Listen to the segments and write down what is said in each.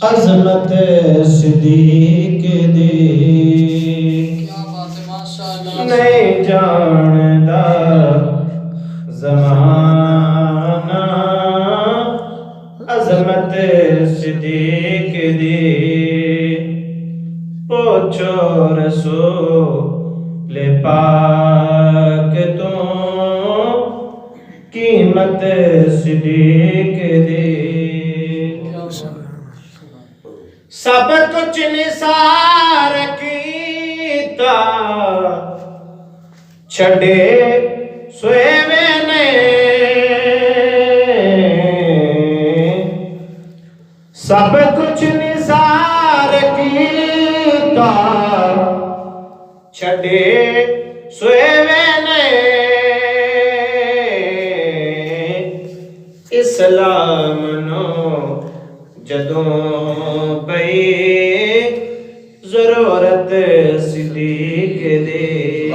عظمت صدیق دی نہیں جاندا زمانہ عظمت صدیق دی پوچھو رسول پاک تو قیمت صدیق دی سب کچھ نثار کیتا چھڑے سوئے نے سب کچھ نثار کیتا چھڑے سوئے نے اسلام نو جدوں پئی ضرورت صدیق دی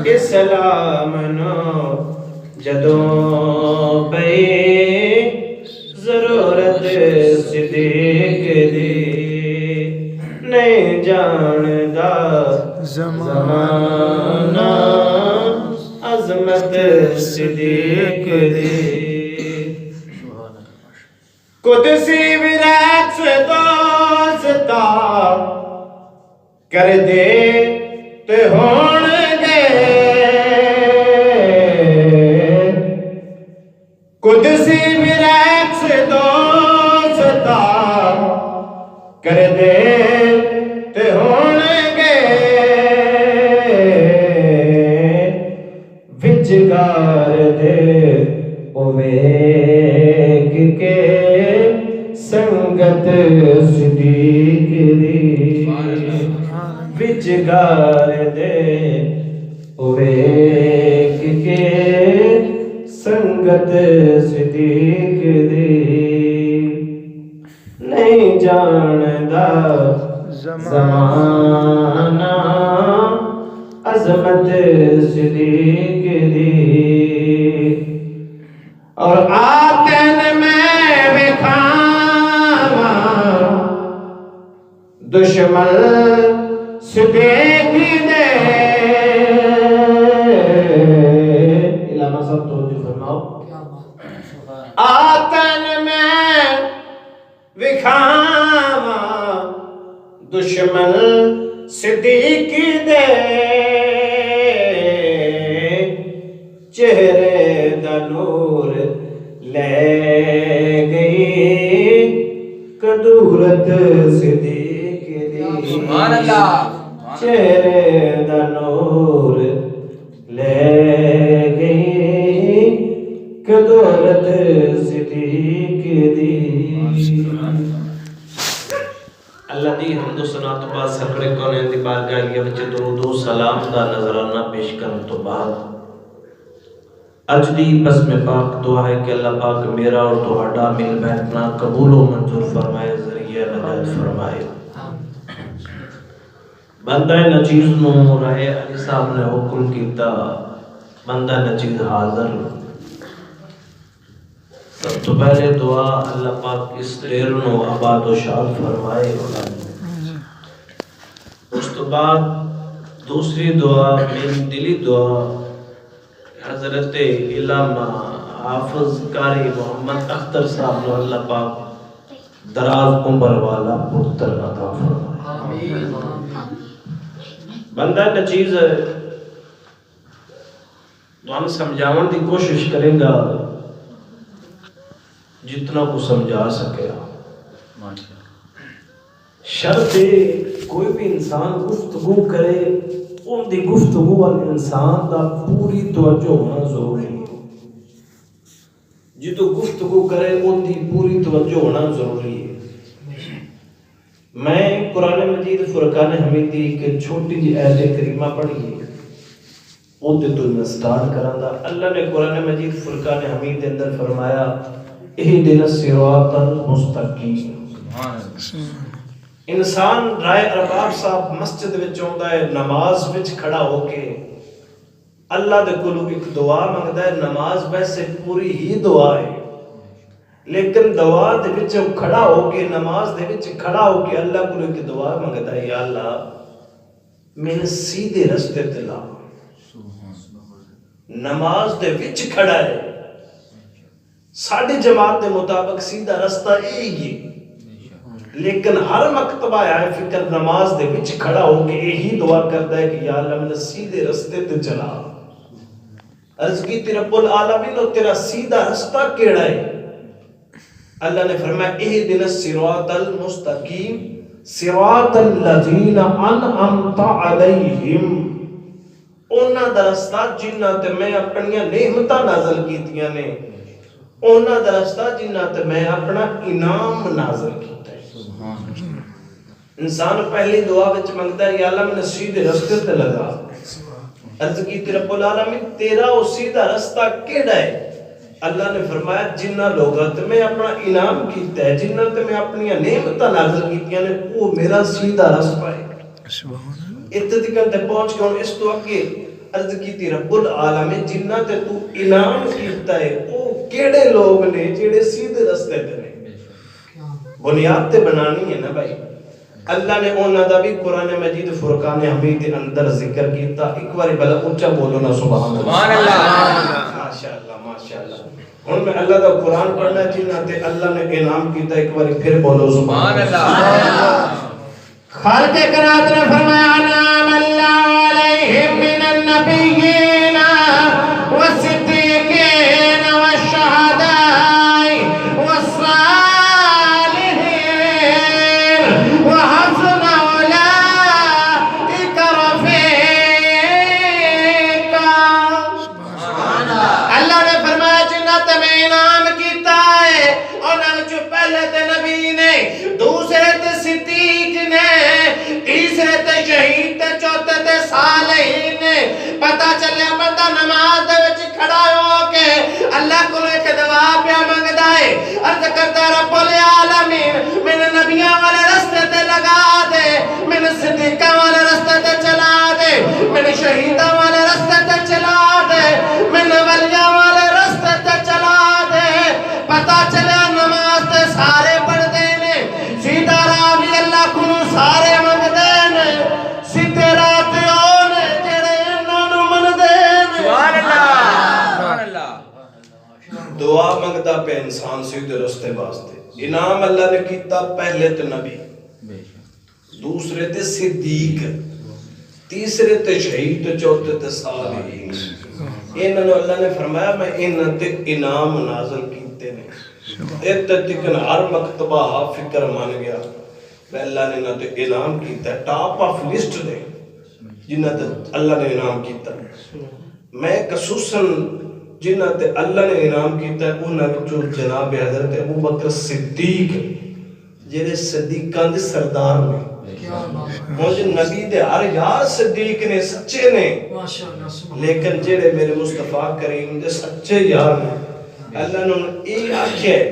اسلام نو جدوں پئی ضرورت صدیق دی نہیں جاندا زمانہ عظمت صدیق دی قدسی وراث دوستا کر دے تے ہون گے قدسی وراث دوستا کر دے تے ہون گے وچگار دے اویک کے سنگت صدیق دی وچگار دے اویک کے سنگت صدیق دی نہیں جاندا زمانہ عظمت صدیق دی اور آتن میں وکھاواں دشمن صدیق دے علامہ صاحب توجہ فرماؤ آتن میں وکھاواں دشمن صدیق دے چہرے دا نور لے گئی کدورت صدیق دی سبحان اللہ چہرے دا نور لے گئی کدورت صدیق دی اللہ دی حمد و ثنا تو بعد سرکڑے کونے دی بارگاہ وچ درود و سلام دا نظرانہ پیش کرن تو بعد اج دی بسم پاک دعا ہے کہ اللہ پاک میرا اور تہاڈا مل بیٹھنا قبول و منظور فرمائے ذریعہ نجات فرمائے بندہ نچیز نو رہے علی صاحب نے حکم کیتا بندہ نچیز حاضر سب تو پہلے دعا اللہ پاک اس دیر نو آباد و شاد فرمائے اس تو بعد دوسری دعا میری دلی دعا حضرت علامہ حافظ قاری محمد اختر صاحب نے اللہ پاک دراز عمر والا پتر عطا فرمائے بندہ نچیز تو ہم سمجھاون دی کوشش کریں گا جتنا کو سمجھا سکے شرط کوئی بھی انسان گفتگو کرے ان دی گفتگو والے انسان دا پوری توجہ ہونا ضروری ہے جی تو گفتگو کرے ان دی پوری توجہ ہونا ضروری ہے میں قرآن مجید فرقان حمیدی کے چھوٹی جی آیت کریمہ پڑھی ہے وہ تو میں سٹارٹ کراں دا اللہ نے قرآن مجید فرقان حمید کے اندر فرمایا اہدنا الصراط المستقیم انسان رائے ارباب صاحب مسجد وچ ہوندا ہے نماز وچ کھڑا ہو کے اللہ دے کولوں ایک دعا منگدا ہے نماز ویسے پوری ہی دعا ہے لیکن دعا دے وچ کھڑا ہو کے نماز دے وچ کھڑا ہو کے اللہ کو ایک دعا منگدا ہے، یا اللہ میں سیدھے رستے تے لا۔ نماز دے وچ کھڑا ہے، ساڈی جماعت دے مطابق سیدھا رستہ یہی ہے، لیکن ہر مکتبہ ہے فکر نماز دے وچ کھڑا ہو کے یہی دعا کرتا ہے کہ یا اللہ میں سیدھے رستے تے چلا۔ عرض کی رب العالمین تیرا سیدھا رستہ کیڑا ہے؟ اللہ نے فرمایا اہدنا الصراط المستقیم صراط الذین انعمت علیہم، انہاں دا رستہ جنہاں تے میں اپنیاں نعمتاں نازل کیتیاں نے، انہاں دا رستہ جنہاں تے میں اپنا انعام نازل کیتا ہے۔ انسان پہلی دعا وچ منگتا ہے یا اللہ میں سیدھے رستے تے لگا۔ عرض کی رب العالمین تیرا وہ سیدھا رستہ کیڑا ہے؟ اللہ نے فرمایا جنہ لوگاں تے میں اپنا انعام کیتا ہے، جنہ تے میں اپنی نعمتاں نازل کیتیاں نے، وہ میرا سیدھا رستہ ہے۔ اتنے تے پہنچ کے اس تو اگے عرض کی رب العالمین جنہ تے تو انعام کیتا ہے وہ کیڑے لوگ نے جڑے سیدھے رستے تے نے؟ بنیاد تے بنانی ہے نا بھائی۔ اللہ نے انہاں دا بھی قرآن مجید فرقان حمید دے اندر ذکر کیتا، ایک بار بلا اونچا بولو نا سبحان اللہ، ماشاءاللہ ماشاءاللہ۔ ہن میں اللہ دا قرآن پڑھنا جنہاں تے اللہ نے انعام کیتا، ایک بار پھر بولو سبحان اللہ۔ خالق کائنات نے فرمایا انعام اللہ علیہم من النبیین والصدیقین والشہداء والصالحین وحسن اولئک رفیقا۔ اللہ نے فرمایا جنہاں تے میں انعام کیتا ہے انہاں وچ پہلے تے نبی نے، دوسرے تے صدیق نے، تیسرے تے شہید تے چوتھے تے صالحین نے۔ پتہ چلیا بندہ نماز دے وچ کھڑا ہو کے اللہ کو ایک دعا پیا منگدا ہے، عرض کرتا رب العالمین میں نبیاں والے رستے تے لگا دے، میں صدیقاں والے رستے تے چلا دے، میں شہیداں والے رستے تے چلا دے، میں ولیاں والے رستے تے چلا دے۔ پتہ چلیا نماز تے سارے پڑھ دے نے، سیدھا راہ بھی اللہ کو سارے منگ دے نے، سیدھے راہ تے او نے جڑے انہاں نوں من دے نے۔ سبحان اللہ۔ دعا منگتا پہ انسان سیدھے رستے واسطے۔ انعام اللہ نے کیتا پہلے تے نبی، دوسرے تے صدیق، تیسرے تے شہید تے چوتھے تے صالحین۔ انہاں نوں اللہ نے فرمایا میں انہاں تے انعام نازل کیتے نے۔ اتتکن ہر مکتبہ فکر مان گیا میں اللہ نے انہاں تے انعام کیتا ہے، ٹاپ آف لسٹ نے جنہاں تے اللہ نے انعام کیتا ہے۔ میں خصوصاً جنہاں تے اللہ نے انعام کیتا ہے انہاں وچوں جناب حضرت ابوبکر صدیق جڑے صدیقاں دے سردار نے۔ مجھے نبی دے ہر یار صدیق نے، سچے نے، لیکن جڑے میرے مصطفیٰ کریم دے سچے یار نے، اللہ نے یہ آکھیا ہے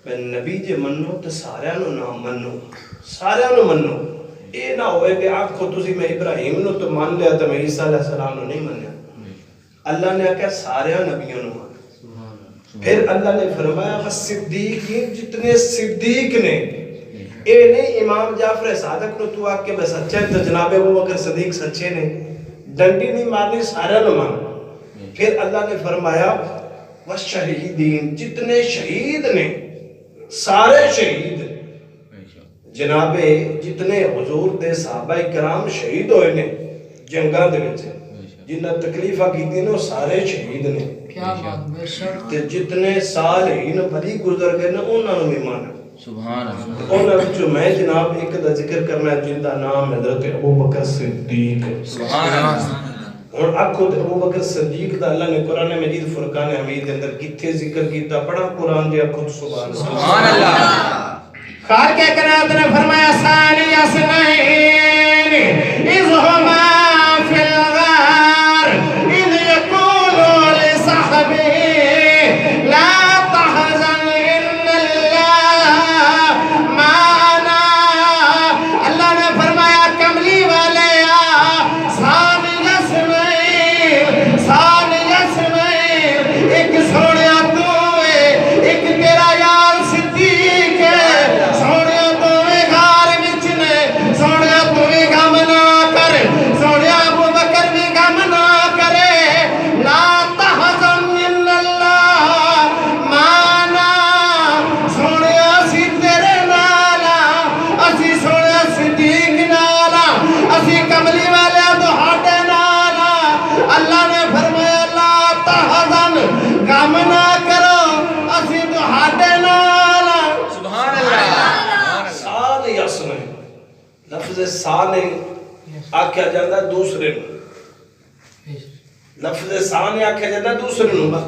میں نبی جے منو تے سارے نو نہ منو، سارے نو منو۔ یہ نہ ہوئے کہ آکھو تسی میں ابراہیم نو تو مان لیا تو میں عیسیٰ علیہ السلام نو نہیں منیا۔ اللہ نے کہا سارے نبیوں نو مان۔ پھر اللہ نے فرمایا بس صدیقین جتنے صدیق نے، اے نہیں امام جعفر صادق نو تو آکھ کے میں سچے تو جناب ابوبکر صدیق سچے نے، ڈنڈی نہیں مارنی سارے نو مان۔ پھر اللہ نے فرمایا والشہیدین جتنے شہید نے سارے شہید، جناب جتنے حضور دے صحابہ کرام شہید ہوئے نے جنگاں دے وچ، جنہاں تکلیفاں کیتی نے وہ سارے شہید نے۔ تے جتنے صالحین ولی گزر گئے نے انہاں نوں بھی مانا۔ سبحان اللہ۔ انہاں وچوں میں جناب ایک دا ذکر کرنا جن دا نام حضرت ابوبکر صدیق۔ سبحان اللہ۔ اور آنکھوں تے ابوبکر صدیق دا اللہ نے قرآن مجید فرقان حمید اندر کتھے ذکر کیتا، پڑھا قرآن دے آنکھوں سبحان اللہ۔ خالق کائنات نے فرمایا ثانی اثنین اذ ہما فی الغار اذ یقول لصحبہ لا تحزن ان اللہ معنا۔ اللہ نے فرمایا کملی والے ایک سونیا تو ہے، ایک تیرا یار سا نہیں آکھیا جاندہ دوسرے نو، لفظ سا نہیں آکھیا جاندہ دوسرے نو،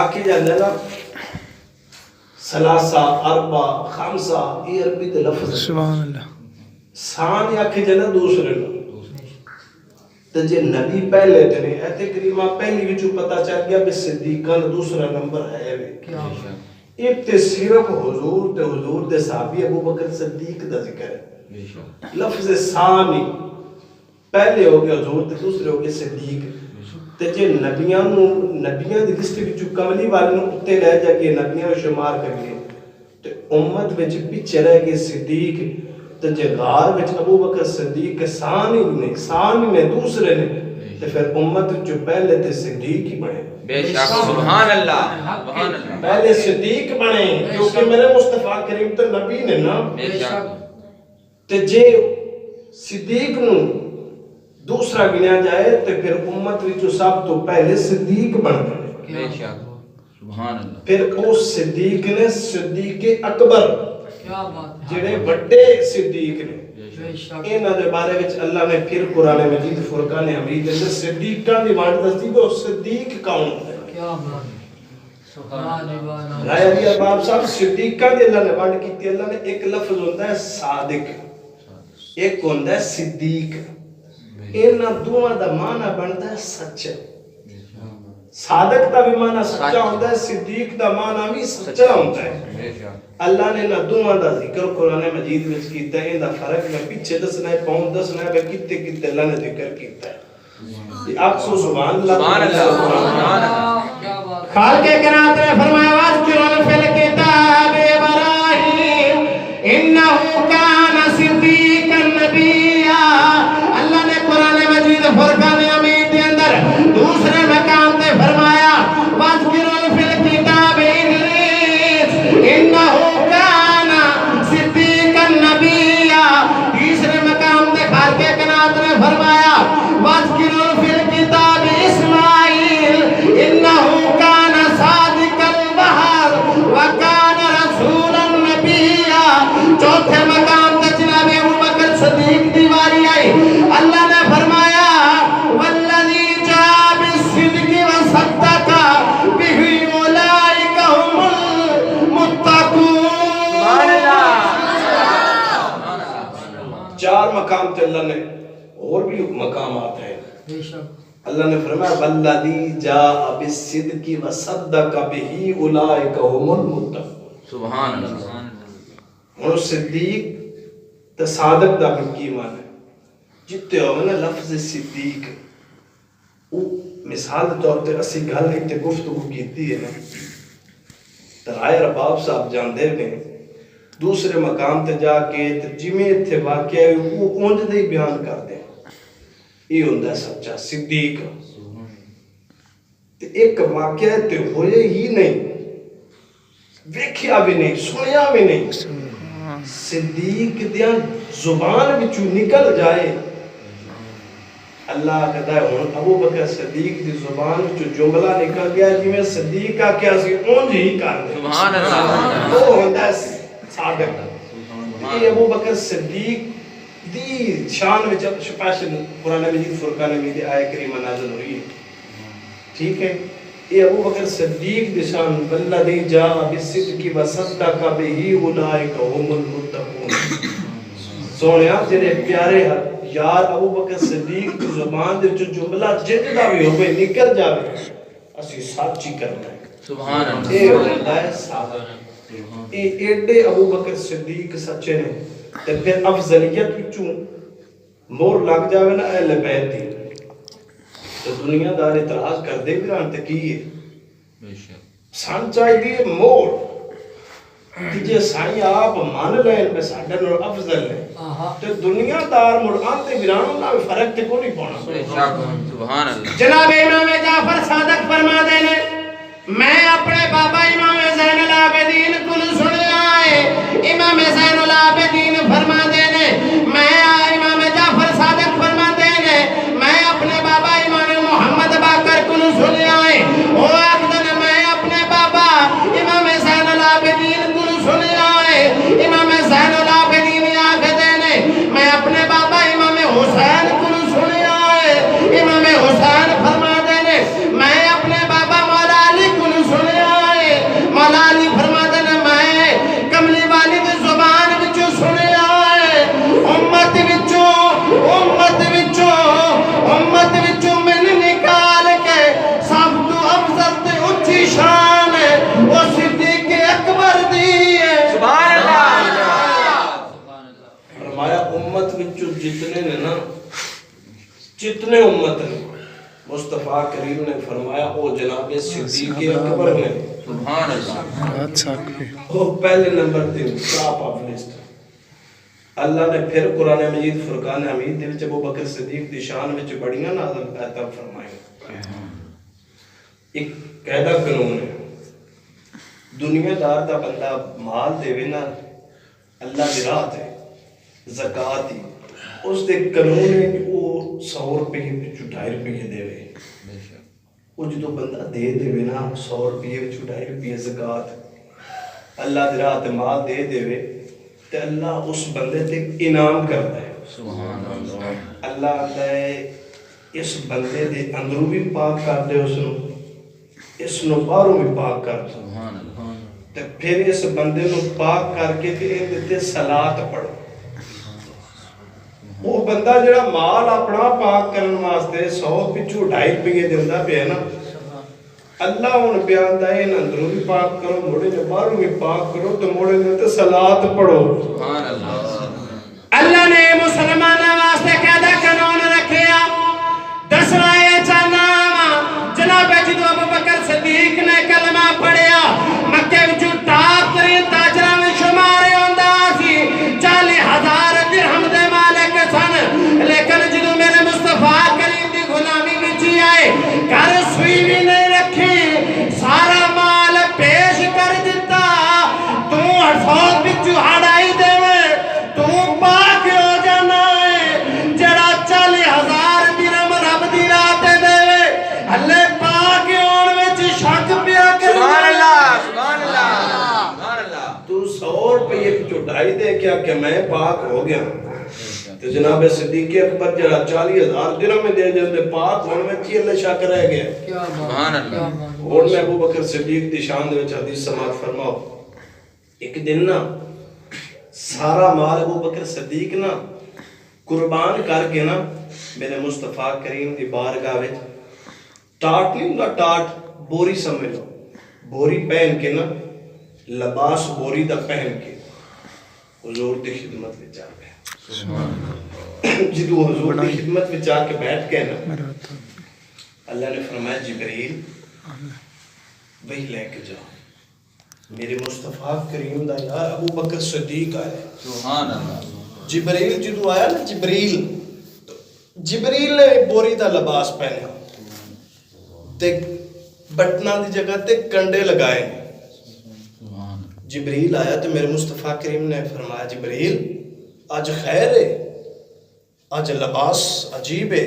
آکھیا جاندہ سلاسہ اربع خمسہ یہ عربی دے لفظ سبحان اللہ سا نہیں آکھیا جاندہ دوسرے نو. تو جے نبی پہلے تنے ایتے کریمہ پہلی وچو پتا چل گیا بھی صدیقہ دوسرا نمبر ہے بھی. ایک تے صرف حضور دے صحابی ابو بکر صدیق دا ذکر ہے. لفظ ثانی پہلے ہو گیا حضور تے دوسرے ہو گیا صدیق. تے جے نبیاں دی لسٹ وچ کملی والے نو اتے رہ جا کے نبیاں شمار کریے تے امت وچ پیچھے رہ کے صدیق. تے جے غار وچ ابو بکر صدیق ثانی نے دوسرے نے تے پھر امت جو پہلے تے صدیق ہی بنے. بے شک سبحان اللہ سبحان اللہ پہلے صدیق بنے کیونکہ میرے مصطفیٰ کریم تو نبی نے نا. بے شک تے جے صدیق نو دوسرا گنیا جائے تے پھر امت وچوں سب تو پہلے صدیق بن گئے. بے شک سبحان اللہ. پھر اس صدیق نے صدیق اکبر جڑے بڑے صدیق نے انہاں دے بارے وچ اللہ نے پھر قرآن مجید فرقان حمید دے اندر صدیقاں دی وانڈ دستی کہ صدیق کون ہے. کیا بات سبحان اللہ. رائے علی ارباب صاحب صدیقاں دی اللہ نے وانڈ کیتی. اللہ نے ایک لفظ ہوندا ہے صادق ایک ہوندا ہے صدیق. انہاں دوواں دا معنی بندا ہے سچا. صادق دا بھی معنی سچا ہوندا ہے صدیق دا معنی بھی سچا ہوندا ہے. اللہ نے نہ دوواں دا ذکر قرآن مجید وچ کیتا ہے. دا فرق میں پیچھے دسنا ہے پاؤں دسنا ہے کتے کتے اللہ نے ذکر کیتا ہے. آپ سو سبحان اللہ سبحان اللہ سبحان اللہ. خالق کائنات نے فرمایا واذکر فی الکتاب ابراہیم انہ کان صدیقا نبیا. اللہ نے قرآن مجید فرقان حمید کے اندر دوسرے مقام تے فرمایا واذکر فی الکتاب ادریس انہ کان صدیقا نبیا. تیسرے مقام تے خالق کائنات نے فرمایا واذکر فی الکتاب اسماعیل انہ کان صادق الوعد وکان رسولا نبیا. چوتھے مقام تے جناب ابو بکر صدیق دی واری آئی. اللہ نے فرمایا والذی جاء بالصدق وصدق بہ اولئک هم المتقون. چار مقام تے اللہ نے اور بھی مقامات ہیں. اللہ نے فرمایا والذی جاء بالصدق وصدق بہ اولئک هم المتقون. سبحان اللہ. ہن صدیق تے صادق دا کی معنی ہے. جتے ہوئے نا لفظ صدیق او مثال دے طور تے اسی گل ایک تے گفتگو کیتی ہے نا تے رائے رباب صاحب جاندے نے دوسرے مقام تے جا کے تے جویں ایتھے واقعہ ہے او اونج دے ہی بیان کر دے. یہ ہوندا ہے سچا صدیق. تے ایک واقعہ تے ہوئے ہی نہیں ویکھیا بھی نہیں سنیا بھی نہیں صدیق دیاں زبان وچوں نکل جائے. اللہ کہتا ہے ہن ابو بکر صدیق دی زبان وچوں جملہ نکل گیا جویں صدیق کا کیا سی اونج ہی کر دے. سبحان اللہ. وہ ہوندا ہے صادق. یہ ابو بکر صدیق دی شان وچ سپیشل قرآن مجید فرقان حمید آیت کریمہ نازل ہوئی ہے. ٹھیک ہے یہ ابو بکر صدیق دی شان والذی جاء بالصدق وصدق بہ اولئک هم المتقون. سونیا جڑے پیارے یار ابو بکر صدیق دی زبان دے وچ جملہ جتنا بھی ہوے نکل جاوے اسی سچ ہی کرنا ہے. سبحان اللہ. یہ ہوندا ہے صادق. یہ ایڈے ابو بکر صدیق سچے نے تے پھر افضلیت وچوں مور لگ جاوے نا اہل بیت دی تو دنیا دار اعتراض کر دے بھی رہن تے کی ہے سان چاہیے مور کہ جے سائیں آپ مان لین پہ ساڈے نال افضل ہے تے دنیا دار مڑ آتے بھی رہن نہ فرق تے کوئی نہیں پانا. سبحان اللہ. جناب امام جعفر صادق فرما دے نے میں اپنے بابا امام زین العابدین کل سنیا ہے. امام زین العابدین فرما دے نے میں امام جعفر صادق فرما دے نے میں اپنے بابا امام محمد باقر کل سنیا ہے. وہ آخدن میں اپنے بابا امام زین العابدین کل سنیا ہے. امام زین العابدین آخدے نے میں اپنے جتنے نے نا جتنے امت نے مصطفیٰ کریم نے فرمایا وہ جناب صدیق اکبر نے سبحان اللہ وہ پہلے نمبر تے ٹاپ آف لسٹ اللہ نے پھر قرآن مجید فرقان حمید دے وچ ابو بکر صدیق دی شان وچ بڑیاں نازل آیاتاں فرمائیں ایک قاعدہ قانون ہے دنیا دار دا بندہ مال دے نا اللہ دی راہ تے زکات ہی اس دے قانون ہے کہ وہ 100 روپے وچ 2.5 روپے دے وہ جدو بندہ دے دے نا 100 روپے وچ 2.5 روپے زکات اللہ دی راہ تے مال دے دے تے اللہ اس بندے تے انعام کرتا ہے سبحان اللہ اللہ آتا ہے اس بندے دے اندروں بھی پاک کر دے اس نو اس نو باہروں بھی پاک کر دے سبحان اللہ تے پھر اس بندے نو پاک کر کے تے تے صلاۃ پڑھو وہ بندہ جڑا مال اپنا پاک کرن واسطے 100 پچھو 2.5 روپے دیندا پیا نا اللہ ہن بیان دا ان اندروں بھی پاک کرو موڑے دے باہروں بھی پاک کرو تے موڑے دے تے صلاۃ پڑھو سبحان اللہ اللہ نے مسلماناں واسطے قاعدہ قانون رکھیا دسنا اے جاناں جناب جدو ابو بکر صدیق نے کلمہ پڑھیا مکے وچوں ٹاپ ترین تاجراں وچ شمار ہوندا سی 40,000 درہم دے مالک سن لیکن جدو میرے مصطفیٰ کریم دی غلامی وچ آئے گھر سوئی بھی نہیں رکھی سارا مال پیش کر دیتا تو 100 وچوں ہڑائی دے تو پاک ہو جانا ہے جڑا 40,000 درہم رب دی راہ تے دے اللہ پاک ہون وچ شک پیا کر سبحان اللہ سبحان اللہ سبحان اللہ تو 100 روپے وچوں 2.5 دے کیا کہ میں پاک ہو گیا تو جناب صدیق اکبر جڑا 40,000 درہم دے دے پاک ہون وچ ہی اللہ شک رہ گیا سبحان اللہ اور میں ابو بکر صدیق دی شان دے وچ حدیث سماعت فرماؤ ایک دن نا سارا مال ابو بکر صدیق نا قربان کر کے نا میرے مصطفیٰ کریم دی بارگاہ وچ ٹاٹ نہیں ہوندا ٹاٹ بوری سمجھ لو بوری پہن کے نا لباس بوری دا پہن کے حضور دی خدمت وچ آ گیا جدو حضور دی خدمت وچ آ کے بیٹھ گئے نا اللہ نے فرمایا جبریل وہی لے کے جاؤ میرے مصطفیٰ کریم دا یار ابو بکر صدیق آئے سبحان اللہ جبریل جدو آیا نا جبریل نے بوری دا لباس پہنا تے بٹنا دی جگہ تے کنڈے لگائے جبریل آیا تو میرے مصطفیٰ کریم نے فرمایا جبریل آج خیر ہے آج لباس عجیب ہے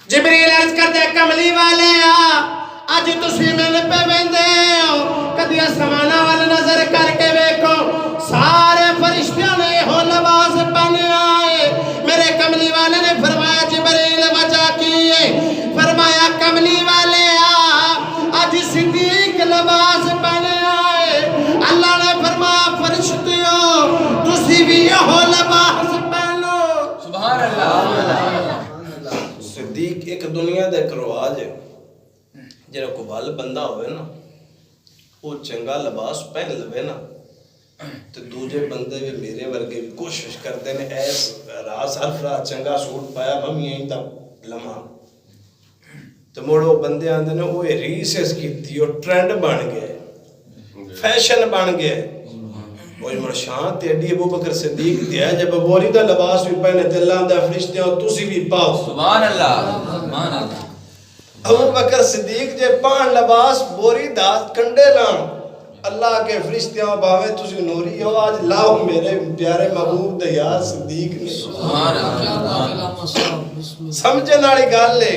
جبریل عرض کر دے کملی والے آج تسی مل پہ بندے ہو کدی آسمانہ والا نظر کر کے دیکھو سارے فرشتوں نے ہو لباس پہنے آئے میرے کملی والے نے فرمایا جبریل وجہ کی فرمایا کملی والے آج صدیق لباس پہنے آئے اللہ نے فرمایا فرشتوں تسی بھی ہو لباس پہنو سبحان اللہ صدیق ایک دنیا دے رواج ہے جڑا کوبل بندہ ہوئے نا وہ چنگا لباس پہن لوے نا تو دوجے بندے بھی میرے ورگے بھی کوشش کرتے ہیں ایس راز ہر فرا چنگا سوٹ پایا ممی یہیں تا لمحہ تو موڑو بندے آندے نے وہ ریسس کی تھی اور ٹرینڈ بن گئے فیشن بن گئے وہ مرشان تیڈی ابو بکر صدیق دیا جب بوری دا لباس بھی پہنے تے اللہ دا فرشتے ہو تسی بھی پاؤ سبحان اللہ سبحان اللہ ابو بکر صدیق جے پان لباس بوری دا کنڈے لام اللہ کے فرشتیاں باوے تسی نوری ہو آج لاؤ میرے پیارے محبوب دیا صدیق نے سبحان اللہ سمجھے ناڑی گال لے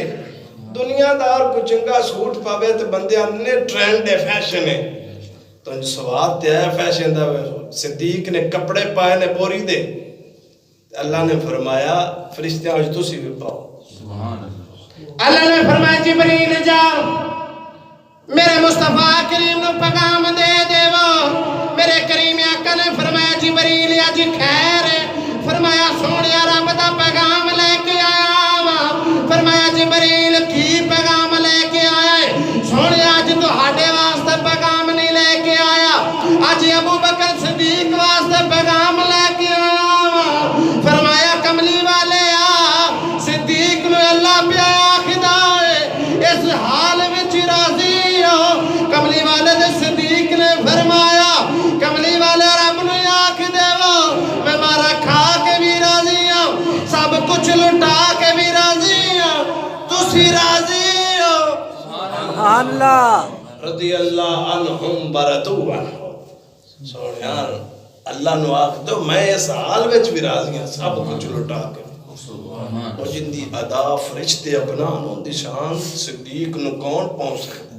دنیا دار کو چنگا سوٹ پاوے تو بندے آنے ٹرینڈ ہے فیشن ہے تو انجھ سواب تے آیا فیشن دا صدیق نے کپڑے پائے نے بوری دے اللہ نے فرمایا فرشتیاں ہوج تسی بھی پاؤ سبحان اللہ اللہ نے فرمایا جبریل جاؤ میرے مصطفیٰ کریم نو پیغام دے دے وہ میرے کریم آقا نے فرمایا جبریل آج خیر ہے فرمایا سونیا رب دا پیغام لے کے آیا فرمایا جبریل کی پیغام لے کے آیا ہے سونیا آج تو ہاڈے واسطے پیغام نہیں لے کے آیا آج ابو بکر صدیق واسطے پیغام لے کے آیا فرمایا سبحان اللہ رضی اللہ عنہم برتو عنہ سونیان اللہ نو آکھ دو میں اس حال وچ بھی راضی ہوں سب کچھ لٹا کے وہ جن دی ادا فرشتے اپنا انہوں دی شان صدیق نو کون پہنچ سکتا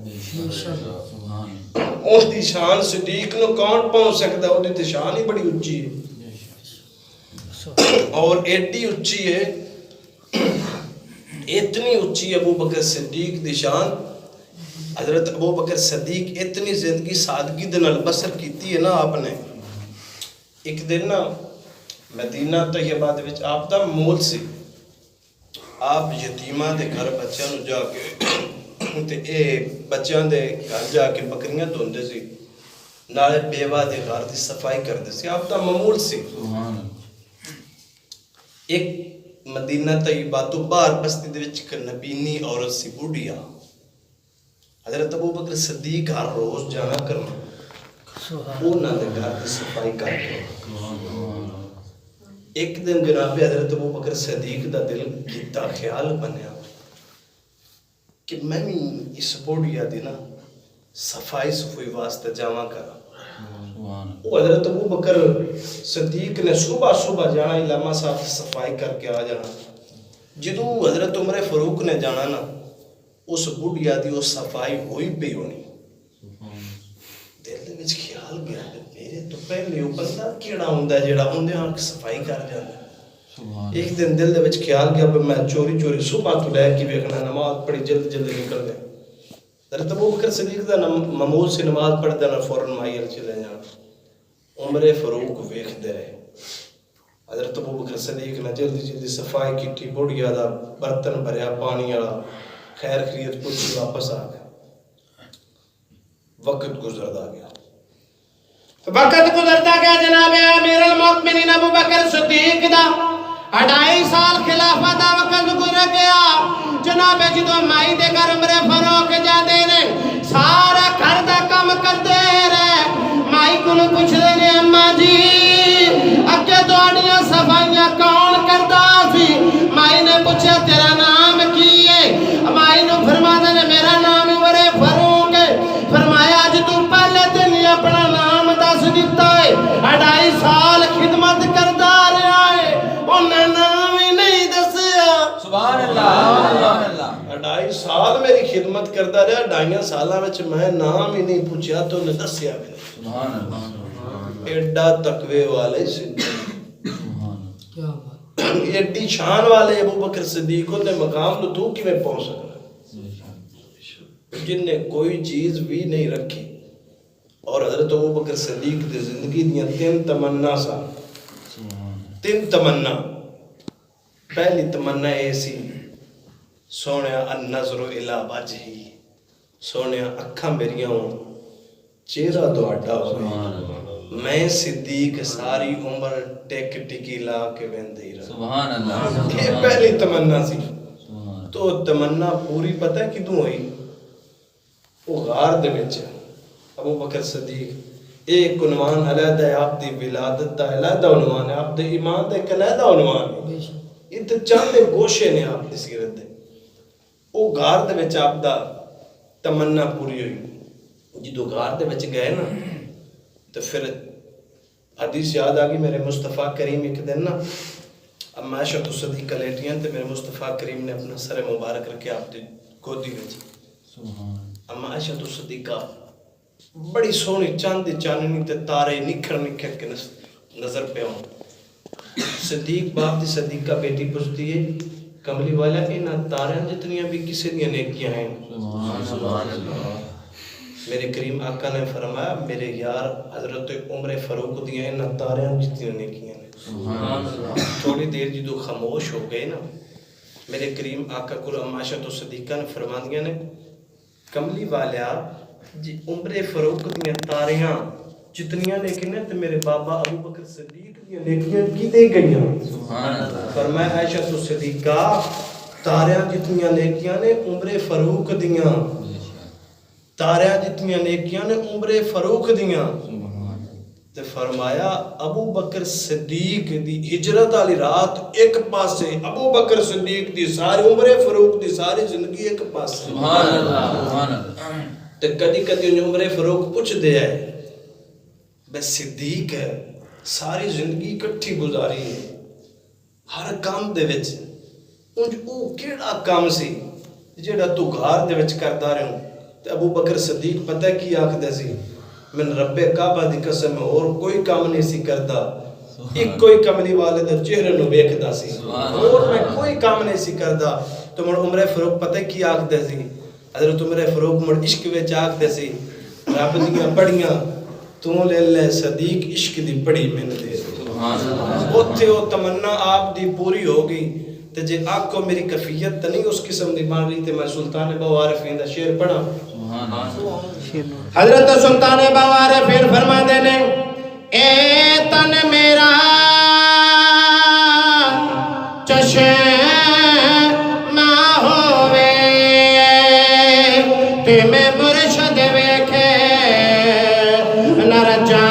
اس دی شان صدیق نو کون پہنچ سکتا وہ دی شان ہی بڑی اچھی ہے اور ایڈی اچھی ہے اتنی اچھی ابو بکر صدیق دی شان حضرت ابو بکر صدیق اتنی زندگی سادگی دن البصر کیتی ہے نا آپ نے ایک دن نا مدینہ طیبہ دے وچ آپ دا مول سی آپ یتیمہ دے گھر بچیاں نو جا کے تے اے بچیاں دے گھر جا کے بکریاں دھوندے سی نالے بیوہ دے گھر دی صفائی کردے سی آپ دا معمول سی ایک مدینہ طیبہ تو باہر بستی دے وچ نبینی عورت سی بوڑھیا حضرت ابو بکر صدیق ہر روز جانا کرنا اونا دے گھر دی صفائی کر کے ایک دن جناب حضرت ابو بکر صدیق دا دل کیتا خیال بنیا کہ میں بھی اس بوڑھیا دی نا صفائی واسطے جاواں کرا وہ حضرت ابو بکر صدیق نے صبح جانا علامہ صاحب صفائی کر کے آ جانا جدو حضرت عمر فاروق نے جانا نا اس بڑھیا دی وہ صفائی ہوئی پی ہونی دل دے وچ خیال گیا میرے تو پہلے وہ بندہ کیڑا ہوندا جیڑا اوندے آنکھ صفائی کر جاندا ایک دن دل دے وچ خیال گیا کہ میں چوری صبح تو لے کے ویکھنا نماز پڑھی جلدی نکل گیا حضرت ابو بکر صدیق دا معمول سے نماز پڑھ دینا فوراً مائر چلے جانا عمر فاروق ویکھدے رہے حضرت ابو بکر صدیق نے جلدی صفائی کیتی بڑھیا دا برتن بھریا پانی والا خیر خیریت پوچھی واپس آ گیا وقت گزرتا گیا جناب امیر المؤمنین ابو بکر صدیق دا 2.5 سال خلافت دا وقت گزر گیا جناب جدو مائی دے گھر عمر فاروق جاندے نے سارا گھر دا کم کردے رہے مائی کو پوچھ دے نے اماں جی اگے تہاڈیاں صفائیاں کون کردا سی مائی نے پوچھا تیرا نام کی ہے مائی نو فرمایا نے میرا نام عمر فاروق ہے فرمایا اج تو پہلے دن ہی اپنا نام دس دیتا ہے 2.5 سال خدمت کردا رہا ہے انہیں نام ہی نہیں دسیا سبحان اللہ 2.5 سال میری خدمت کرتا رہا 2.5 سالاں وچ میں نام ہی نہیں پوچھیا تو نے دسیا بھی نہیں سبحان اللہ ایڈا تقوی والے صدیق کیا بات ایڈی شان والے ابو بکر صدیق دے مقام تو کیویں پہنچ سکنا جن نے کوئی چیز بھی نہیں رکھی اور حضرت ابو بکر صدیق دی زندگی دیاں 3 تمنا سا 3 تمنا پہلی تمنا اے سی سونیا النظر الی وجہی سونیا اکھاں میریاں ہوں چہرہ تہاڈا ہوئے میں صدیق ساری عمر ٹیک ٹکی لا کے ویندی رہا سبحان اللہ یہ پہلی تمنا سی تو تمنا پوری پتہ ہے کدوں ہوئی وہ غار دے وچ ابو بکر صدیق ایک عنوان علیحدہ ہے آپ دی ولادت دا علیحدہ عنوان ہے آپ دے ایمان دا ایک علیحدہ عنوان ہے یہ تو چند گوشے نے آپ دی سیرت دے وہ غار دے وچ آپ دا تمنا پوری ہوئی جدو غار دے وچ گئے نا تو پھر حدیث یاد آگئی میرے مصطفیٰ کریم ایک دن نا اب عائشہ صدیقہ لیٹیاں تے میرے مصطفیٰ کریم نے اپنا سر مبارک رکھے آپ دی گودی وچ اما عائشہ صدیقہ بڑی سونی چاندی چاننی تے تارے نکھر کے نظر پہ ہوں صدیق باپ دی صدیقہ بیٹی پوچھتی ہے کملی والا انہاں تاریاں جتنیاں بھی کسی دیاں نیکیاں ہیں سبحان اللہ میرے کریم آقا نے فرمایا میرے یار حضرت عمر فاروق دیاں انہاں تاریاں جتنیاں نیکیاں ہیں تھوڑی دیر جدو خاموش ہو گئے نا میرے کریم آقا کو عائشہ صدیقہ نے فرما دیا نے کملی والا جی عمر فاروق دیاں تاریاں جتنیاں نیکیاں نے تے میرے بابا ابو بکر صدیق دیاں نیکیاں کی دے گئیاں سبحان اللہ فرمایا عائشہ صدیقہ تاریاں جتنیاں نیکیاں نے عمر فاروق دیاں تاریاں جتنیاں نیکیاں نے عمر فاروق دیاں تے فرمایا ابو بکر صدیق دی ہجرت والی رات ایک پاسے، ابو بکر صدیق دی ساری عمر فاروق دی ساری زندگی ایک پاسے. سبحان اللہ سبحان اللہ. تے کدی کدی عمر فاروق پوچھ دے ہے بے صدیق ہے ساری زندگی کٹھی گزاری ہے ہر کام دے وچ انج او کیڑا کام سی جیڑا تو گھر دے وچ کردا رہوں. تے ابو بکر صدیق پتہ کی آکھدے سی من رب کعبہ دی قسم اور کوئی کام نہیں سی کردا، ایک کوئی کملی والے دے چہرے نو ویکھدا سی اور میں کوئی کام نہیں سی کردا. تو مڑ عمر فاروق پتہ کی آکھدے سی حضرت عمر فاروق مڑ عشق وچ آکھدے سی رب دیاں پڑھیاں تو لے لے صدیق عشق دی پڑھی میں دے. اوتھے او تمنا آپ دی پوری ہو گئی. تے جے آکھو میری کفیت تے نہیں اس قسم دی بن رہی تے میں سلطان باوعارفین دا شعر پڑھاں. حضرت سلطان باوعارفین فرماندے نے اے تن میرا چشم ہووے تے میں مرشد ویکھے نہ رجا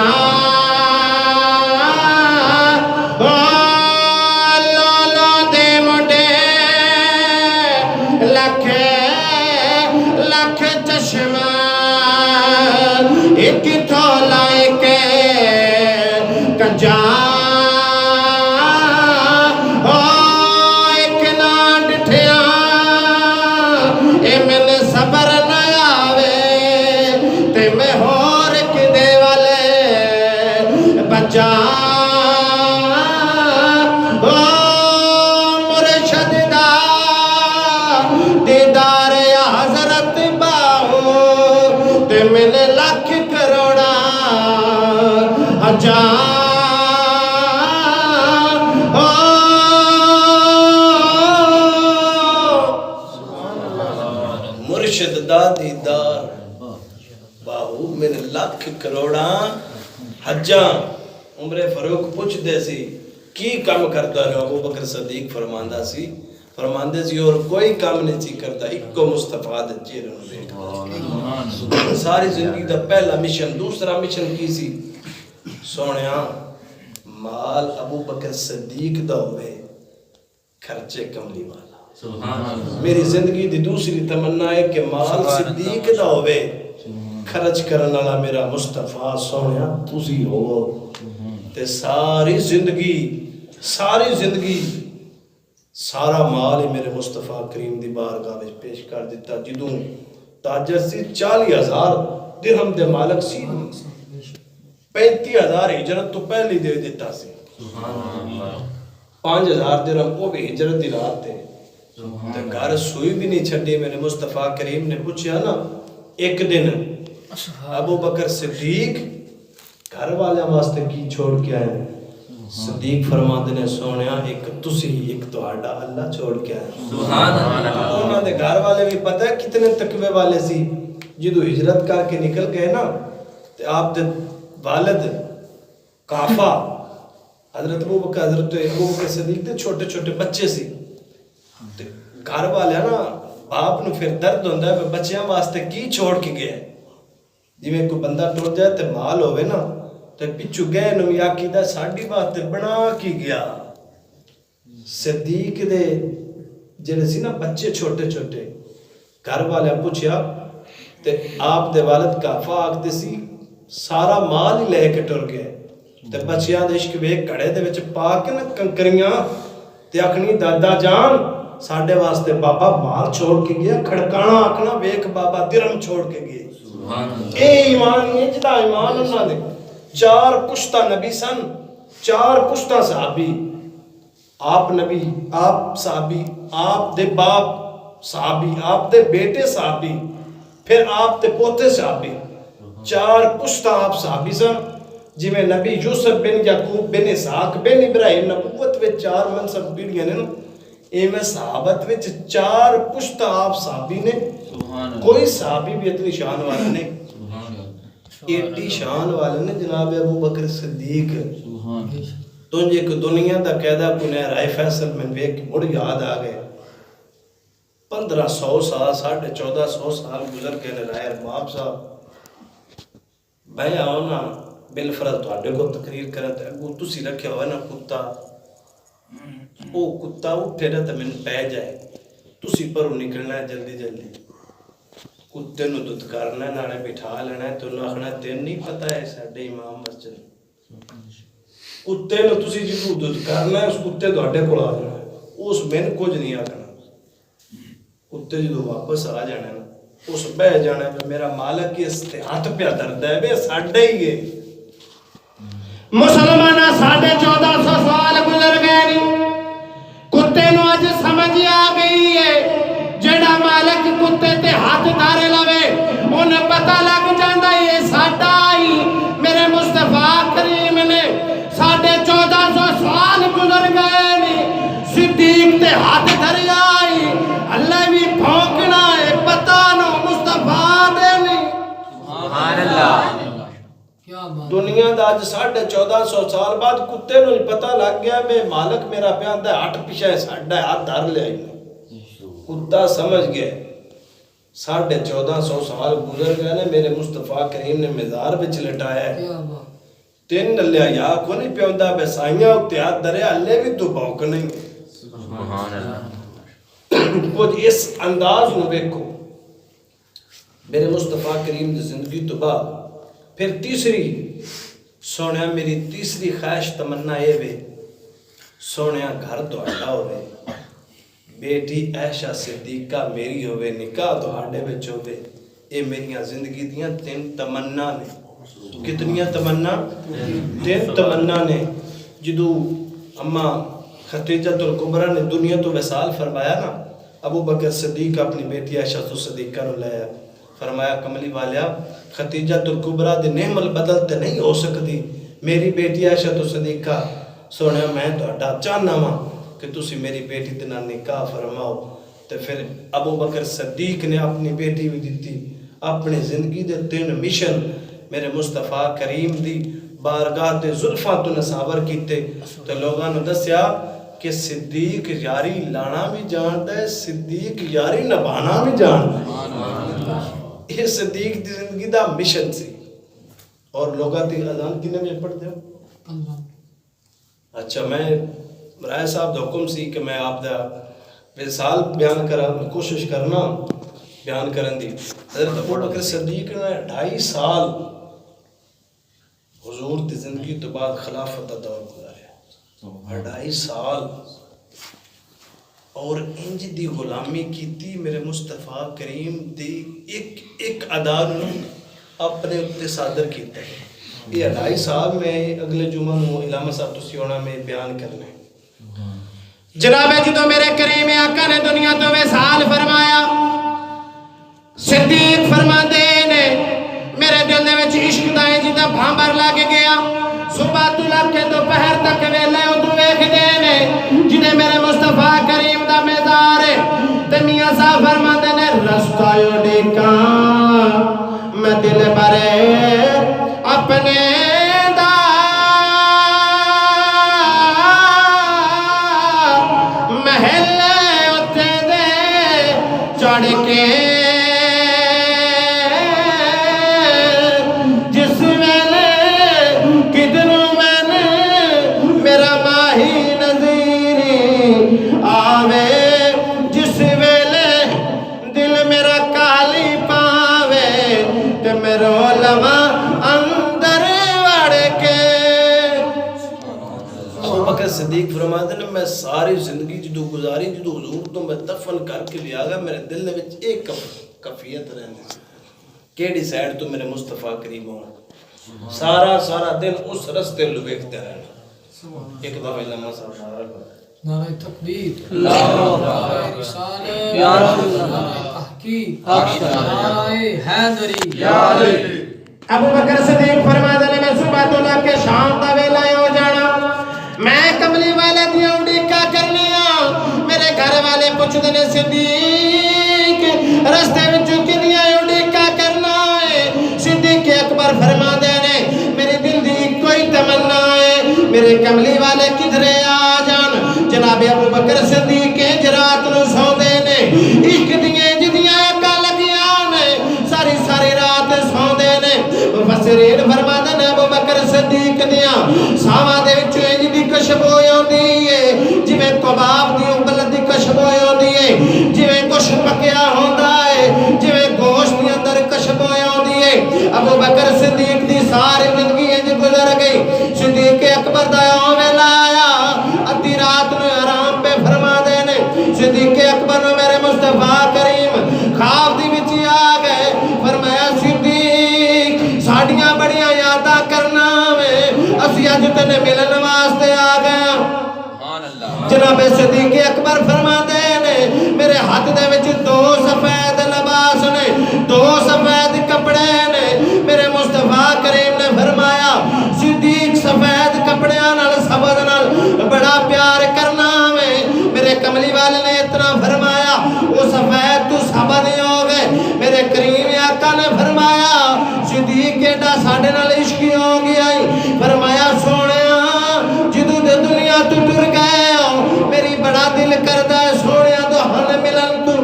مرشد دا دیدار باہو میرے لاکھ کروڑاں حجاں. عمر فاروق پوچھ دے سی کی کام کرتا رہو؟ ابو بکر صدیق فرماندے سی اور کوئی کام نہیں سی کرتا ایک کو مصطفیٰ دے چہرے نو ویکھ. ساری زندگی دا پہلا مشن. دوسرا مشن کی سی سونیا مال ابو بکر صدیق دا ہوئے خرچے کملی والا. میری زندگی دی دوسری تمنا ہے کہ مال صدیق دا ہوئے خرچ کرن والا میرا مصطفیٰ سونیا تسی ہو. تے ساری زندگی سارا مال ہی میرے مصطفیٰ کریم دی بارگاہ وچ پیش کر دیتا. جدوں تاجر سی 40,000 درہم دے مالک سی 35,000 ہجرت تو پہلی دے دیتا سی. 5,000 درہم وہ بھی ہجرت دی رات تے گھر سوئی بھی نہیں چھڈی. میرے مصطفیٰ کریم نے پوچھا نا ایک دن ابو بکر صدیق گھر والے واسطے کی چھوڑ کے آئے؟ صدیق فرماندے نے سونیا ایک تسی ایک تہاڈا اللہ چھوڑ کے آئے. انہاں دے گھر والے بھی پتہ ہے کتنے تقوی والے سی. جدو ہجرت کر کے نکل گئے نا تے آپ دے والد کافا حضرت ابو بکر صدیق تے چھوٹے چھوٹے بچے سی. تے گھر والے نا باپ نو پھر درد ہوندا ہے بچیاں واسطے کی چھوڑ کے گئے. جویں کوئی بندہ ٹر جائے تے مال ہوے نا تے پچھو گئے نو یا کیدا ساڈی واسطے بنا کی گیا. صدیق دے جڑے سی نا بچے چھوٹے چھوٹے گھر والے پوچھیا تے آپ دے والد کافا آکھدے سی سارا مال ہی لے کے ٹر گئے. تے بچیاں دے عشق ویکھ گھڑے دے وچ پا کے نا کنکریاں تے آکھنی دادا جان ساڈے واسطے بابا مال چھوڑ کے گیا. کھڑکانا آکھنا ویکھ بابا درہم چھوڑ کے گئے. اے ایمان نہیں جدا ایمان انہاں دے 4 پشتہ نبی سن 4 پشتہ صحابی. آپ نبی آپ صحابی آپ دے باپ صحابی آپ دے بیٹے صحابی پھر آپ دے پوتے صحابی. 4 پشتہ آپ صحابی سن. جی میں نبی یوسف بن یعقوب بن اسحاق بن ابراہیم نبوت وچ 4 منصب پیڑیاں نے اے میں صحابت وچ 4 پشتہ آپ صحابی نے. کوئی صحابی بھی اتنی شان والا نہیں. ایڈی شان والے نے جناب ابو بکر صدیق. تنج ایک دنیا دا قیدہ کنے رائے فیصل میں ویک مڑ یاد آ گئے. 1500 سال 1450 سال گزر کے رائے ارباب صاحب بھائی آؤ نا بالفرض تواڈے کو تقریر کرا تے اگوں تسی رکھیا ہوئے نا کتا، او کتا اٹھے نا تے مینوں پے جائے، تسی پروں نکلنا ہے جلدی جلدی، کتے نو دتکارنا ہے، نالے بٹھا لینا ہے، تو انہوں آخنا تین نہیں پتہ ہے ساڈے امام مسجد، کتے نو تسی جدوں دتکارنا ہے اس کتے تواڈے کول آ جانا ہے، اس مین کچھ نہیں آکھنا، کتے جدوں واپس آ جانا ہے اس بہ جانا ہے میرا مالک اس تے ہاتھ پہ درد ہے بے ساڈا ہی ہے۔ مسلمانہ 1450 سال گزر گئے نہیں، کتے نو اج سمجھ آ گئی ہے، جڑا مالک کتے تے ہاتھ دھارے لوے انہیں پتہ لگ جاندہ یہ ساڈا ہی میرے مصطفیٰ کریم نے 1450 سال گزر گئے نہیں، صدیق تے ہاتھ دھری آئی اللہ بھی بھونکنا ہے پتہ نو مصطفیٰ دے نہیں۔ سبحان اللہ۔ دنیا دا آج 1450 سال بعد کتے نو پتہ لگ گیا بے مالک میرا پیاندہ ہے ہٹ پیچھے ہے ساڈا ہے ہاتھ دھر لے آئی، کتا سمجھ گئے 1450 سال گزر گئے نے میرے مصطفیٰ کریم نے مزار بچ لٹایا ہے، تین نلیا یا کو نہیں پیاندہ بے سائیاں اکتیات درے اللہ بھی تو بھوک نہیں، سبحان اللہ۔ کچھ اس انداز نو بیکو میرے مصطفیٰ کریم دی زندگی تو بعد پھر تیسری سونیا میری تیسری خواہش تمنا یہ وے سونیا گھر دوڑا ہوئے بیٹی عائشہ صدیقہ میری ہوئے نکاح دوڑے بچ ہوئے اے میریاں زندگی دیاں تین تمنا نے، کتنیاں تمنا؟ تین تمنا نے۔ جدو اما خدیجہ الکبریٰ نے دنیا تو وصال فرمایا نا، ابو بکر صدیق اپنی بیٹی عائشہ صدیقہ نو لیا فرمایا کملی والیا خدیجہ الکبریٰ دے نعم البدل تے نہیں ہو سکتی، میری بیٹی عائشہ صدیقہ سونے میں تہاڈا چاہنا وا کہ تسی میری بیٹی دے نال نکاح فرماؤ، تے پھر ابو بکر صدیق نے اپنی بیٹی بھی دیتی، اپنی زندگی دے تین مشن میرے مصطفیٰ کریم دی بارگاہ تے زلفاں تو نصابر کیتے، تو لوگاں نے دسیا کہ صدیق یاری لانا بھی جانتا ہے، صدیق یاری نبھانا بھی جانتا ہے، یہ صدیق دی زندگی دا مشن سی۔ اور لوگاں تی اذان کنے میں پڑھتے ہو؟ اچھا میں رائے صاحب دا حکم سی کہ میں آپ دا وصال بیان کرا کوشش کرنا بیان کرن دی۔ حضرت ابو بکر صدیق نے 2.5 سال حضور دی زندگی تو بعد خلافت دا دور گزاریا، 2.5 سال، اور انج دی غلامی کیتی میرے مصطفیٰ کریم دی ایک ادار اپنے اتے صادر کیتا ہے۔ یہ 2.5 سال میں اگلے جمعہ نو علامہ صاحب تسی ہونا میں بیان کرنا ہے۔ جناب جدو میرے کریم آقا نے دنیا تو وصال فرمایا، صدیق فرما دے نے میرے دل دے وچ عشق دا جدا بھامبر لگ گیا، صبح تو لگ کے دوپہر تک ویلے ادو ویکھ دے نے جدے میرے مصطفیٰ کریم دا مزار ہے، تے میاں صاحب فرما دے نے رستہ ڈیکاں میں دل بھرے اپنے دا محل اتے دے چڑھ کے جس ویلے کدنوں میں نے میرا ماہی نظیری آوے، جس ویلے دل میرا کالی پاوے تے میرا لمحہ اندر وڑ کے۔ ابو بکر صدیق فرماتے ہیں میں ساری زندگی جدو گزاری جدو حضور تو میں دفن کر کے لیا گیا میرے دل میں ایک کفیت رہنے کیڑی سائڈ تو میرے مصطفیٰ کریم ہوں، سارا دن اس رستے لو ویکھتے رہنا۔ ایک دفعہ علامہ صاحب نعرہ تکبیر، نعرہ رسالت، نعرہ تحقیق، نعرہ حیدری، ابو بکر صدیق فرماتے ہیں میں صبح تو لگ کے شام دا ویلا ہو جانا، میں کملی والے دیاں اڈیکا کرنیاں، میرے گھر والے پوچھتے نے صدیق رستے وچوں کنیاں اڈیکا کرنا ہے؟ صدیق اکبر فرماتے ہیں میرے دل دی کوئی تمنا ہے میرے کملی والے کدھرے آ جان۔ جناب ابو بکر صدیق کے رات نو سوندے نے، عشق دیاں جدیاں اکا لگیاں نے، ساری رات سوندے نے۔ مفسرین فرماتے ہیں ابو بکر صدیق دیاں ساواں دے وچوں انج دی خوشبو آندی ہے جویں کباب دی ابل دی خوشبو آندی ہے جویں کچھ پکیا ہوندا ہے جویں گوشت دے اندر خوشبو آندی ہے ابو بکر صدیق دی ساری زندگی انج گزر گئی صدیق اکبر دا ویلا آیا ادھی رات نو آرام پہ فرما دے نے صدیق اکبر نو میرے مصطفیٰ کریم خواب دی وچ آ گئے فرمایا صدیق ساڈیاں بڑیاں یاداں کرنا میں اسی اج تنے ملن واسطے آ گئے جناب صدیق اکبر فرما دے نے میرے ہاتھ دے وچ دو سفید لباس نے دو سفید کپڑے نے میرے مصطفیٰ کریم نے فرمایا صدیق سفید کپڑیاں نال سبز نال بڑا پیار کرنا میں میرے کملی والے نے اتنا فرمایا وہ سفید تو سبز نہیں ہو گئے میرے کریم آقا نے فرمایا صدیق ایڈا ساڈے نال عشق ہو گیا فرمایا سونیا جدوں دے دنیا تو ٹر گئے میری بڑا دل کردا ہے سونیا تو ہن ملن تو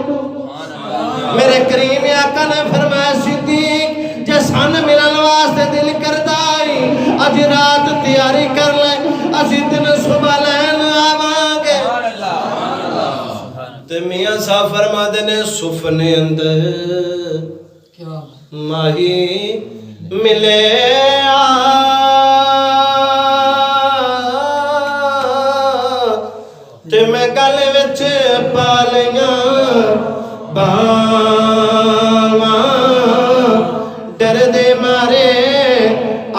میرے کریم آقا نے فرمایا صدیق جے سن ملن واسطے دل کردا ہے اج رات تیاری کر لے اسی دن صبح لین آواں گے تے میاں صاحب فرما دے نے سفنے اندر کیا ماہی ملے تے میں گل وچ پا لیاں باواں ڈر دے مارے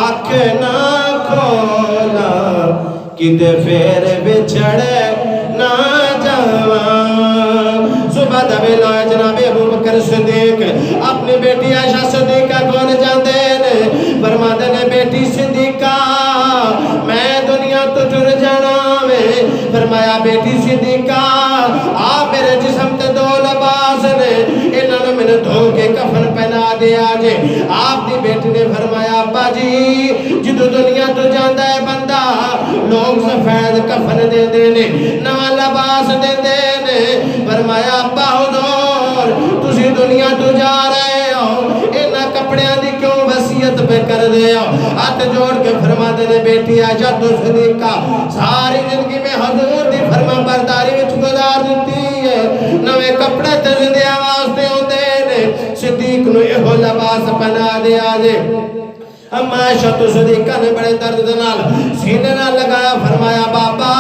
اکھ نہ کھولا کدے پھر بچھڑ نہ جاواں صبح دا ویلا جناب ابو بکر صدیق اپنی بیٹی عائشہ صدیقہ کول جاندے نے فرماندے نے بیٹی صدیقہ میں دنیا تو ٹر جانا میں فرمایا بیٹی صدیقہ آپ میرے جسم تے دو لباس نے انہاں نے میں دھو کے کفن پہنا دیا جے آپ دی بیٹی نے فرمایا ابا جی جدو دنیا تو جاندا ہے بندہ لوگ سفید کفن دے دے نے نواں لباس دے دے نے فرمایا ابا حضور تسی دنیا تو جا رہے ہو انہاں کپڑیاں دی کیوں وصیت پہ کر دے ہو ہاتھ جوڑ کے فرما دے نے بیٹی عائشہ صدیقہ ساری زندگی میں حضور دی فرما برداری وچ گزار دیتی ہے نویں کپڑے تے زندیاں واسطے ہوندے نے صدیق نو ایہو لباس پہنا دیا جے اما عائشہ صدیقہ نے بڑے درد نال سینے نال لگایا فرمایا بابا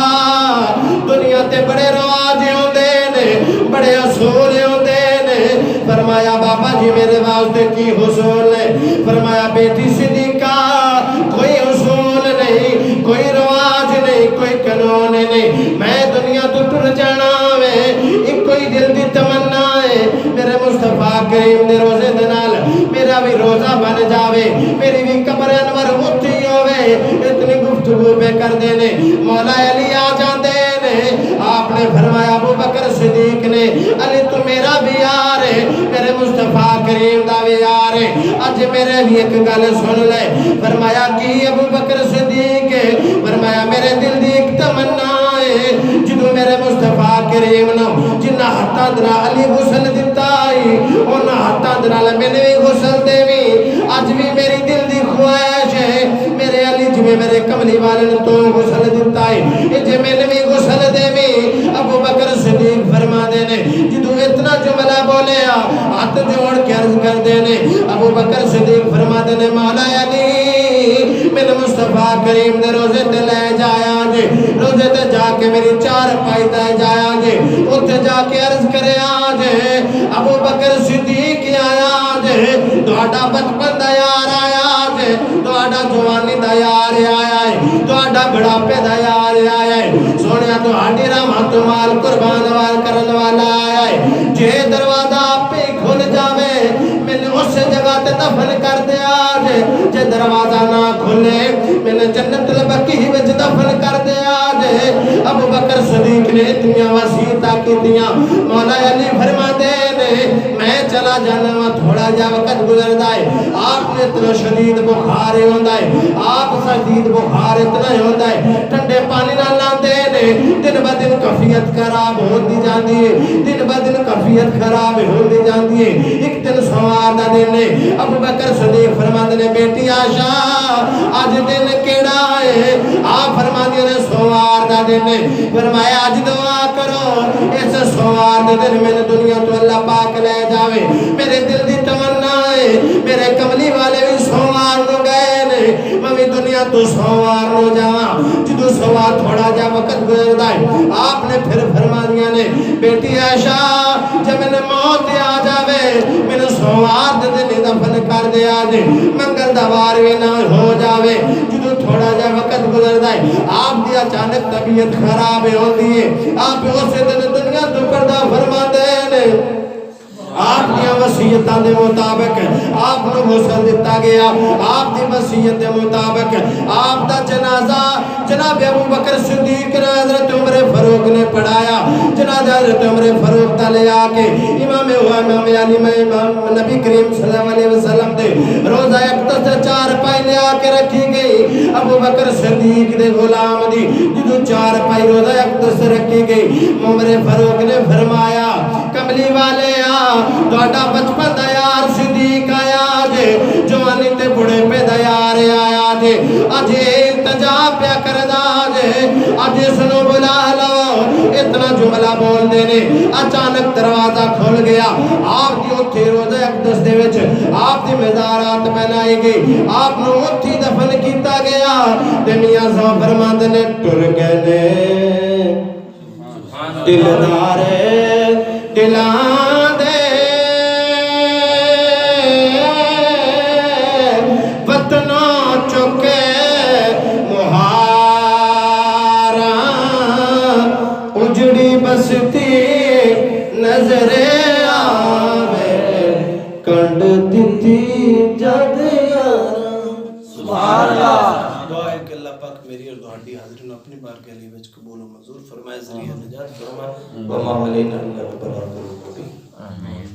دنیا تے بڑے رواج ہوندے نے بڑے اصول ہوندے نے فرمایا بابا جی میرے واسطے کی حصول ہے فرمایا بیٹی صدیقہ کوئی حصول نہیں کوئی رواج نہیں کوئی قانون نہیں میں دنیا تو ٹر جانا میں ایک کوئی دل دی تمنا ہے میرے مصطفیٰ کریم دے روزے دے نال میرا بھی روزہ بن جاوے میری بھی قبر انور اٹھی ہوئے اتنی گفتگو پہ کر دینے مولا علی آ جاندے نے آپ نے فرمایا ابو بکر صدیق نے علی تو میرا بھی یار ہے میرے مصطفیٰ کریم دا بھی یار ہے اج میرے بھی ایک گل سن لے فرمایا کی ابو بکر صدیق فرمایا میرے دل دی ایک تمنا ہے جدو میرے مصطفیٰ کریم نو جنہ ہاتھاں دنا علی غسل دتا ہے انہاں ہاتھاں دنا میں نے بھی غسل دے بھی اج بھی میری دل دی خواہش ہے میرے علی جی میرے کملی والے نے تو غسل دیتا ہے یہ جے میں نے بھی غسل دے بھی ابو بکر صدیق فرما دینے جدو اتنا جملہ بولے ہاتھ جوڑ کے عرض کر دینے ابو بکر صدیق فرما دینے مولا علی میرے مصطفیٰ کریم نے روزے تے لے جایا جے روزے تے جا کے میری چار پائی تے جایا جے اتھے جا کے عرض کرے آجے ابو بکر صدیق آیا جے دوڑا بچپن دا یار آیا جے دوڑا جوانی دا یار آیا ہے دوڑا بڑھاپے دا یار آیا ہے سونیا تو ہاڈی رحمت مال قربان وال کرن والا آیا ہے جے دروازہ پہ کھل جاوے میں نے اس جگہ تے دفن کر دیا جے جے دروازہ نہ کھلے میں نے جنت البقیع وچ دفن کر دیا جے ابو بکر صدیق نے اتنی وصیتاں کیتیاں مولا علی فرما دے نے میں چلا جانا وا تھوڑا جا وقت گزردا ہے آپ نے اتنا شدید بخار ہوندا ہے آپ شدید بخار اتنا ہوندا ہے ٹھنڈے پانی نال لاندے نے دن ب دن کیفیت خراب ہوندی جاندی ہے دن ب دن کیفیت خراب ہوندی جاندی ہے ایک دن سوار دا دن ہے ابو بکر صدیق فرماندے نے بیٹی عائشہ اج دن آپ فرما دیا نے سوار دا دن نے فرمایا آج دعا کرو اس سوار دا دن میں دنیا تو اللہ پاک لے جاوے میرے دل دی تمنا ہے میرے کملی والے بھی سوار نو گئے نے میں بھی دنیا تو سوار نو جاواں جدو سوار تھوڑا جا وقت گزردا ہے آپ نے پھر فرما دیا نے بیٹی عائشہ جب میں موت آ جاوے میں سوار دے دن دفن کر دیا جے منگل دوار بھی نہ ہو جاوے جدو تھوڑا جا وقت گزردا ہے آپ دی اچانک طبیعت خراب ہوتی ہے آپ اسے دن دنیا تو پردہ فرما دے نے آپ کی وصیتاں دے مطابق آپ نو غسل دتا گیا آپ دی وصیت دے مطابق آپ دا جنازہ جناب ابو بکر صدیق نے حضرت عمر فاروق نے پڑھایا جنازہ حضرت عمر فاروق تا لے آ کے امام علی میں امام نبی کریم صلی اللہ علیہ وسلم دے روزہ اقدس دے چار پائی لے آ کے رکھی گئی ابو بکر صدیق دے غلام دی جدو چار پائی روزہ اقدس رکھی گئی عمر فاروق نے فرمایا کملی والے دوڑا بچپن دیار صدیق آیا جے جوانی تے بڑے پہ دیار آیا جے آجے التجا پیا کردہ جے آجے سنو بلا لو اتنا جملہ بول دینے اچانک دروازہ کھول گیا آپ دی اتھی روزہ اقدس دے وچ آپ دی مزارات بنائی گئی آپ نو اتھی دفن کیتا گیا تے میاں صاحب فرماند نے ٹر گئے دلدارے دلان دے وطنوں چکے مہارا اجڑی بستی نظر آوے کنڈ دیتی جد یارا سبحان اللہ دعا ہے کہ اللہ پاک میری اور دعاڈی حاضرین اپنی بارگاہ علی وچ قبول و منظور فرمائے ذریعہ نجات فرمائے وما علینا الا البلاغ المبین آمین.